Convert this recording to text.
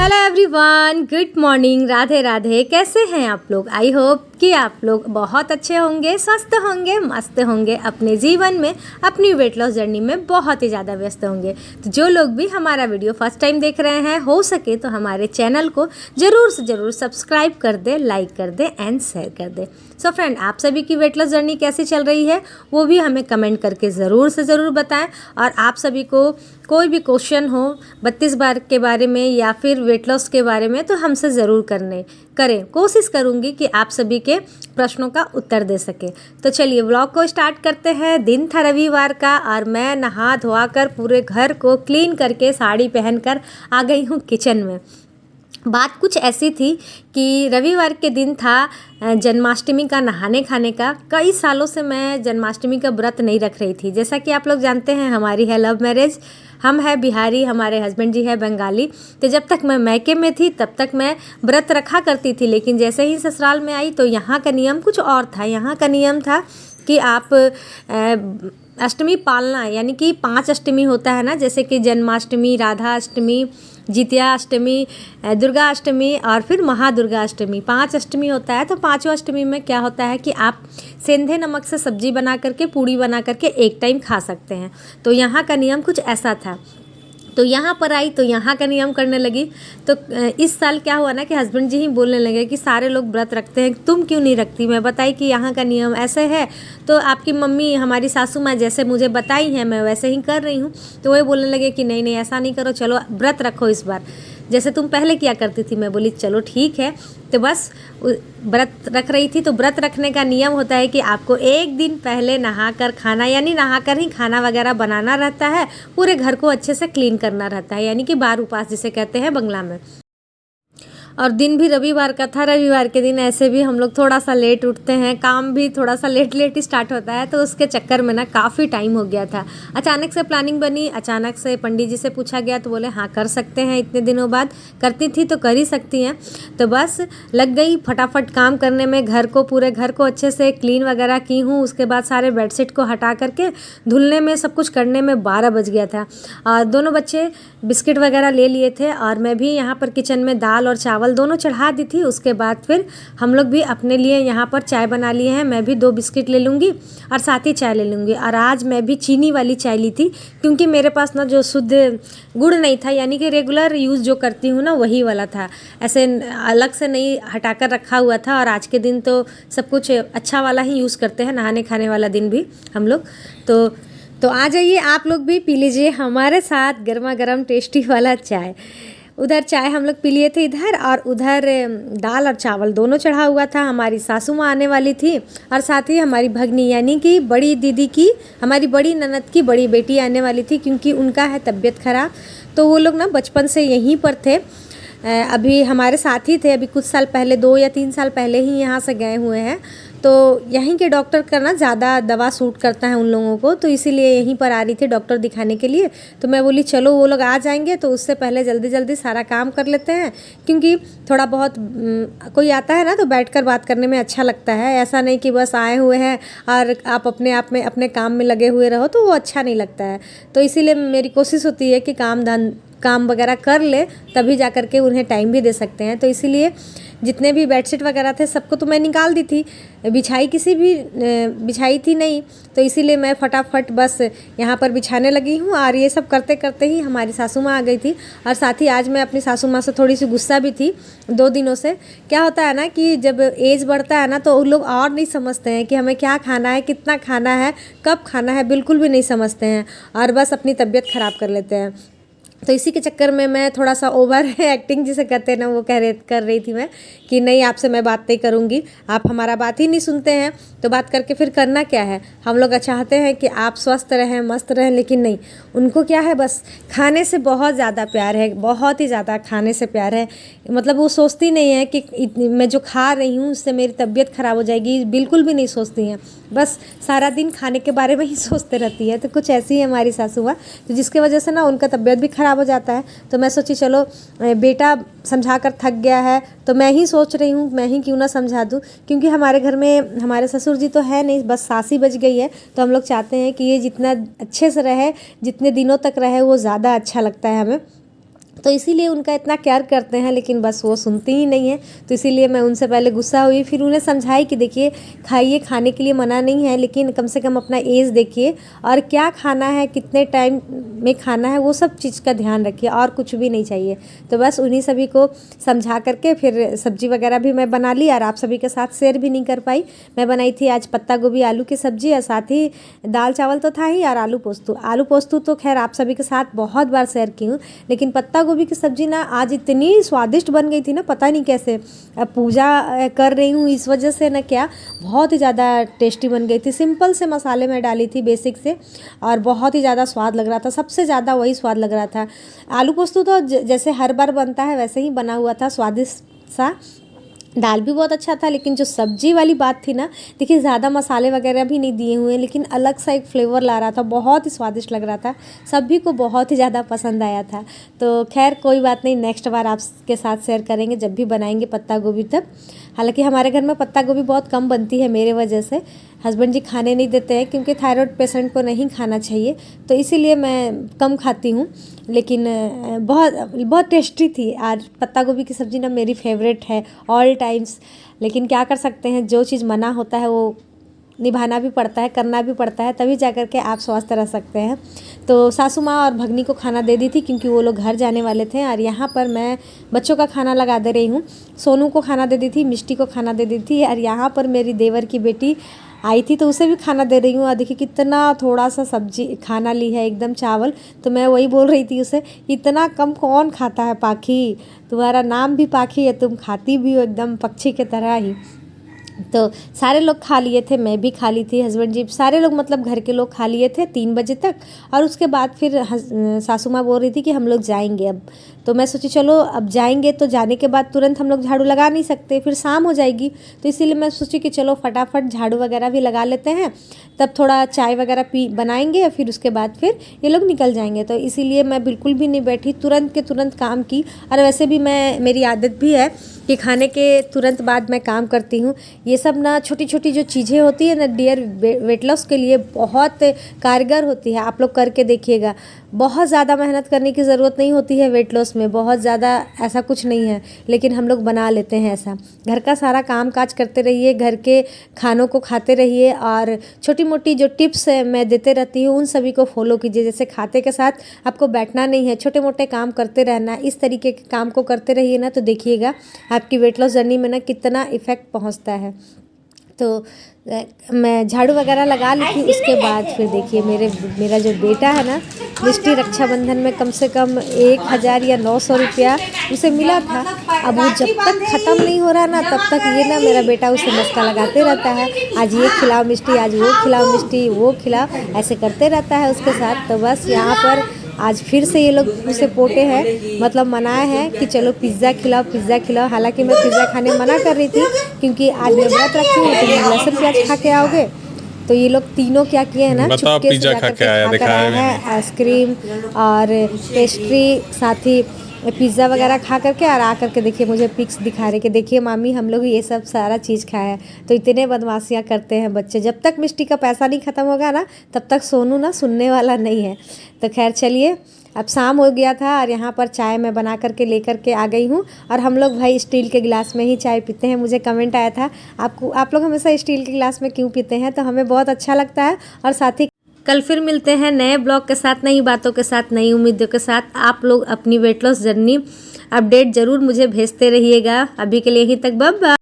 Hello everyone, good morning, Radhe Radhe. कैसे हैं आप लोग? आई होप कि आप लोग बहुत अच्छे होंगे, स्वस्थ होंगे, मस्त होंगे, अपने जीवन में अपनी वेट लॉस जर्नी में बहुत ही ज़्यादा व्यस्त होंगे। तो जो लोग भी हमारा वीडियो फर्स्ट टाइम देख रहे हैं, हो सके तो हमारे चैनल को ज़रूर से ज़रूर सब्सक्राइब कर दे, लाइक कर दे एंड शेयर कर दे। सो फ्रेंड, आप सभी की वेट लॉस जर्नी कैसी चल रही है वो भी हमें कमेंट करके ज़रूर से ज़रूर बताएं। और आप सभी को कोई भी क्वेश्चन हो 32 बार के बारे में या फिर वेट लॉस के बारे में तो हमसे ज़रूर करें। कोशिश करूँगी कि आप सभी के प्रश्नों का उत्तर दे सके। तो चलिए व्लॉग को स्टार्ट करते हैं। दिन था रविवार का और मैं नहा धोआ कर पूरे घर को क्लीन करके साड़ी पहनकर आ गई हूँ किचन में। बात कुछ ऐसी थी कि रविवार के दिन था जन्माष्टमी का नहाने खाने का। कई सालों से मैं जन्माष्टमी का व्रत नहीं रख रही थी। जैसा कि आप लोग जानते हैं, हमारी है लव मैरिज, हम है बिहारी, हमारे हस्बैंड जी है बंगाली। तो जब तक मैं मायके में थी तब तक मैं व्रत रखा करती थी, लेकिन जैसे ही ससुराल में आई तो यहाँ का नियम कुछ और था। यहाँ का नियम था कि आप अष्टमी पालना, यानी कि 5 अष्टमी होता है ना, जैसे कि जन्माष्टमी, राधा अष्टमी, जितिया अष्टमी, दुर्गा अष्टमी और फिर महादुर्गा अष्टमी। 5 अष्टमी होता है। तो 5वें अष्टमी में क्या होता है कि आप सेंधे नमक से सब्जी बना करके, पूड़ी बना करके एक टाइम खा सकते हैं। तो यहाँ का नियम कुछ ऐसा था। तो यहाँ पर आई तो यहाँ का नियम करने लगी। तो इस साल क्या हुआ ना कि हस्बैंड जी ही बोलने लगे कि सारे लोग व्रत रखते हैं, तुम क्यों नहीं रखती। मैं बताई कि यहाँ का नियम ऐसे है, तो आपकी मम्मी, हमारी सासू माँ जैसे मुझे बताई हैं मैं वैसे ही कर रही हूँ। तो वही बोलने लगे कि नहीं नहीं ऐसा नहीं करो, चलो व्रत रखो इस बार जैसे तुम पहले किया करती थी। मैं बोली चलो ठीक है। तो बस व्रत रख रही थी। तो व्रत रखने का नियम होता है कि आपको एक दिन पहले नहाकर खाना, यानी नहाकर ही खाना वगैरह बनाना रहता है, पूरे घर को अच्छे से क्लीन करना रहता है, यानी कि बार उपास जिसे कहते हैं बंगला में। और दिन भी रविवार का था। रविवार के दिन ऐसे भी हम लोग थोड़ा सा लेट उठते हैं, काम भी थोड़ा सा लेट ही स्टार्ट होता है। तो उसके चक्कर में ना काफ़ी टाइम हो गया था। अचानक से प्लानिंग बनी, अचानक से पंडित जी से पूछा गया तो बोले हाँ कर सकते हैं, इतने दिनों बाद करती थी तो कर ही सकती हैं। तो बस लग गई फटाफट काम करने में। पूरे घर को अच्छे से क्लीन वगैरह की हूँ। उसके बाद सारे बेडशीट को हटा करके धुलने में, सब कुछ करने में 12 बज गया था। और दोनों बच्चे बिस्किट वगैरह ले लिए थे और मैं भी यहाँ पर किचन में दाल और चावल दोनों चढ़ा दी थी। उसके बाद फिर हम लोग भी अपने लिए यहाँ पर चाय बना लिए हैं। मैं भी 2 बिस्किट ले लूँगी और साथ ही चाय ले लूँगी। और आज मैं भी चीनी वाली चाय ली थी, क्योंकि मेरे पास ना जो शुद्ध गुड़ नहीं था, यानी कि रेगुलर यूज़ जो करती हूँ ना वही वाला था, ऐसे अलग से नहीं हटाकर रखा हुआ था। और आज के दिन तो सब कुछ अच्छा वाला ही यूज़ करते हैं, नहाने खाने वाला दिन भी हम लोग। तो आ जाइए आप लोग भी पी लीजिए हमारे साथ गर्मा गर्म टेस्टी वाला चाय। उधर चाय हम लोग पी लिए थे इधर, और उधर दाल और चावल दोनों चढ़ा हुआ था। हमारी सासू माँ आने वाली थी और साथ ही हमारी भगनी, यानी कि बड़ी दीदी की, हमारी बड़ी ननद की बड़ी बेटी आने वाली थी, क्योंकि उनका है तबीयत खराब। तो वो लोग ना बचपन से यहीं पर थे, अभी हमारे साथ ही थे। अभी कुछ साल पहले, 2 या 3 साल पहले ही यहाँ से गए हुए हैं। तो यहीं के डॉक्टर का ना ज़्यादा दवा सूट करता है उन लोगों को, तो इसीलिए यहीं पर आ रही थी डॉक्टर दिखाने के लिए। तो मैं बोली चलो वो लोग आ जाएंगे तो उससे पहले जल्दी जल्दी सारा काम कर लेते हैं, क्योंकि थोड़ा बहुत कोई आता है ना तो बैठकर बात करने में अच्छा लगता है। ऐसा नहीं कि बस आए हुए हैं और आप अपने आप में अपने काम में लगे हुए रहो, तो वो अच्छा नहीं लगता है। तो इसीलिए मेरी कोशिश होती है कि काम वगैरह कर ले, तभी जा कर के उन्हें टाइम भी दे सकते हैं। तो इसीलिए जितने भी बेडशीट वगैरह थे सबको तो मैं निकाल दी थी, बिछाई थी नहीं। तो इसीलिए मैं फटाफट बस यहाँ पर बिछाने लगी हूँ। और ये सब करते करते ही हमारी सासू माँ आ गई थी। और साथ ही आज मैं अपनी सासू माँ से थोड़ी सी गुस्सा भी थी 2 दिनों से। क्या होता है ना कि जब एज बढ़ता है ना तो उन लोग और नहीं समझते हैं कि हमें क्या खाना है, कितना खाना है, कब खाना है, बिल्कुल भी नहीं समझते हैं और बस अपनी तबीयत ख़राब कर लेते हैं। तो इसी के चक्कर में मैं थोड़ा सा ओवर एक्टिंग जिसे कहते हैं ना, वो कर रही थी मैं कि नहीं आपसे मैं बात नहीं करूँगी, आप हमारा बात ही नहीं सुनते हैं, तो बात करके फिर करना क्या है। हम लोग चाहते हैं कि आप स्वस्थ रहें, मस्त रहें, लेकिन नहीं, उनको क्या है, बस खाने से बहुत ज़्यादा प्यार है, बहुत ही ज़्यादा खाने से प्यार है। मतलब वो सोचती नहीं है कि मैं जो खा रही हूँ उससे मेरी तबीयत ख़राब हो जाएगी, बिल्कुल भी नहीं सोचती हैं। बस सारा दिन खाने के बारे में ही सोचते रहती है। तो कुछ ऐसी है हमारी सासू माँ, तो जिसके वजह से ना उनका तबीयत भी ख़राब हो जाता है। तो मैं सोची चलो बेटा समझा कर थक गया है तो मैं ही सोच रही हूँ मैं ही क्यों ना समझा दूँ, क्योंकि हमारे घर में हमारे ससुर जी तो है नहीं, बस सास ही बच गई है। तो हम लोग चाहते हैं कि ये जितना अच्छे से रहे, जितने दिनों तक रहे, वो ज़्यादा अच्छा लगता है हमें। तो इसीलिए उनका इतना केयर करते हैं, लेकिन बस वो सुनती ही नहीं है। तो इसीलिए मैं उनसे पहले गुस्सा हुई, फिर उन्हें समझाई कि देखिए खाइए, खाने के लिए मना नहीं है, लेकिन कम से कम अपना एज देखिए और क्या खाना है, कितने टाइम में खाना है, वो सब चीज़ का ध्यान रखिए और कुछ भी नहीं चाहिए। तो बस उन्हीं सभी को समझा करके फिर सब्जी वगैरह भी मैं बना ली और आप सभी के साथ शेयर भी नहीं कर पाई। मैं बनाई थी आज पत्ता गोभी आलू की सब्जी और साथ ही दाल चावल तो था ही और आलू पोस्तू तो खैर आप सभी के साथ बहुत बार शेयर की हूँ, लेकिन पत्ता गोभी की सब्जी ना आज इतनी स्वादिष्ट बन गई थी ना, पता नहीं कैसे। अब पूजा कर रही हूँ इस वजह से ना क्या, बहुत ही ज़्यादा टेस्टी बन गई थी। सिंपल से मसाले मैं डाली थी बेसिक से और बहुत ही ज़्यादा स्वाद लग रहा था, सबसे ज़्यादा वही स्वाद लग रहा था। आलू पोस्तू तो जैसे हर बार बनता है वैसे ही बना हुआ था, स्वादिष्ट सा। दाल भी बहुत अच्छा था, लेकिन जो सब्जी वाली बात थी ना, देखिए ज़्यादा मसाले वगैरह भी नहीं दिए हुए, लेकिन अलग सा एक फ्लेवर ला रहा था, बहुत ही स्वादिष्ट लग रहा था, सभी को बहुत ही ज़्यादा पसंद आया था। तो खैर कोई बात नहीं, नेक्स्ट बार आपके साथ शेयर करेंगे जब भी बनाएंगे पत्ता गोभी तब। हालांकि हमारे घर में पत्ता गोभी बहुत कम बनती है मेरे वजह से, हस्बैंड जी खाने नहीं देते हैं क्योंकि थायराइड पेशेंट को नहीं खाना चाहिए, तो इसीलिए मैं कम खाती हूँ। लेकिन बहुत बहुत टेस्टी थी। आज पत्ता गोभी की सब्ज़ी ना मेरी फेवरेट है ऑल टाइम्स, लेकिन क्या कर सकते हैं, जो चीज़ मना होता है वो निभाना भी पड़ता है, करना भी पड़ता है, तभी जा कर के आप स्वस्थ रह सकते हैं। तो सासू माँ और भगनी को खाना दे दी थी क्योंकि वो लोग घर जाने वाले थे और यहाँ पर मैं बच्चों का खाना लगा दे रही हूँ। सोनू को खाना दे दी थी, मिष्टी को खाना दे दी थी और यहाँ पर मेरी देवर की बेटी आई थी तो उसे भी खाना दे रही हूँ। और देखिए कितना थोड़ा सा सब्जी खाना ली है, एकदम चावल। तो मैं वही बोल रही थी उसे, इतना कम कौन खाता है पाखी, तुम्हारा नाम भी पाखी है, तुम खाती भी हो एकदम पक्षी की तरह ही। तो सारे लोग खा लिए थे, मैं भी खा ली थी, हस्बैंड जी, सारे लोग मतलब घर के लोग खा लिए थे 3 बजे तक। और उसके बाद फिर सासू माँ बोल रही थी कि हम लोग जाएंगे अब। तो मैं सोची चलो अब जाएंगे, तो जाने के बाद तुरंत हम लोग झाड़ू लगा नहीं सकते, फिर शाम हो जाएगी। तो इसीलिए मैं सोची कि चलो फटाफट झाड़ू वगैरह भी लगा लेते हैं, तब थोड़ा चाय वगैरह बनाएंगे और फिर उसके बाद फिर ये लोग निकल जाएंगे। तो इसीलिए मैं बिल्कुल भी नहीं बैठी, तुरंत के तुरंत काम की। और वैसे भी मेरी आदत भी है कि खाने के तुरंत बाद मैं काम करती हूँ। ये सब ना छोटी छोटी जो चीज़ें होती है ना डियर, वेट लॉस के लिए बहुत कारगर होती है। आप लोग करके देखिएगा, बहुत ज़्यादा मेहनत करने की ज़रूरत नहीं होती है वेट लॉस में, बहुत ज़्यादा ऐसा कुछ नहीं है, लेकिन हम लोग बना लेते हैं ऐसा। घर का सारा काम काज करते रहिए, घर के खानों को खाते रहिए और छोटी मोटी जो टिप्स मैं देते रहती हूँ उन सभी को फॉलो कीजिए। जैसे खाते के साथ आपको बैठना नहीं है, छोटे मोटे काम करते रहना, इस तरीके के काम को करते रहिए ना, तो देखिएगा आपकी वेट लॉस जर्नी में ना कितना इफ़ेक्ट पहुँचता है। तो मैं झाड़ू वगैरह लगा ली थी, उसके बाद फिर देखिए मेरा जो बेटा है ना, मिष्टी रक्षाबंधन में कम से कम 1000 या 900 रुपया उसे मिला था। अब वो जब तक ख़त्म नहीं हो रहा ना तब तक ये ना मेरा बेटा उसे मस्का लगाते रहता है, आज ये खिलाओ मिष्टी, आज वो खिलाओ मिष्टी, वो खिलाओ, ऐसे करते रहता है उसके साथ। तो बस यहाँ पर आज फिर से ये लोग उसे पोटे हैं, मतलब मनाए हैं कि चलो पिज़्ज़ा खिलाओ। हालांकि मैं पिज़्ज़ा खाने मना कर रही थी क्योंकि आज मैं व्रत रखी हूँ, तो लहसुन प्याज खा के आओगे। तो ये लोग तीनों क्या किए हैं ना, चुपके से जाकर के खाकर आए हैं आइसक्रीम और पेस्ट्री, साथ ही पिज़्ज़ा वगैरह खा करके और आ करके देखिए मुझे पिक्स दिखा रहे कि देखिए मामी हम लोग ये सब सारा चीज़ खाया है। तो इतने बदमाशियाँ करते हैं बच्चे, जब तक मिष्टी का पैसा नहीं ख़त्म होगा ना तब तक सोनू ना सुनने वाला नहीं है। तो खैर चलिए, अब शाम हो गया था और यहाँ पर चाय मैं बना करके लेकर के आ गई हूँ। और हम लोग भाई स्टील के गिलास में ही चाय पीते हैं। मुझे कमेंट आया था आप लोग हमेशा स्टील के गिलास में क्यों पीते हैं, तो हमें बहुत अच्छा लगता है। और साथ ही कल फिर मिलते हैं नए ब्लॉग के साथ, नई बातों के साथ, नई उम्मीदों के साथ। आप लोग अपनी वेट लॉस जर्नी अपडेट ज़रूर मुझे भेजते रहिएगा। अभी के लिए यहीं तक, बाय बाय।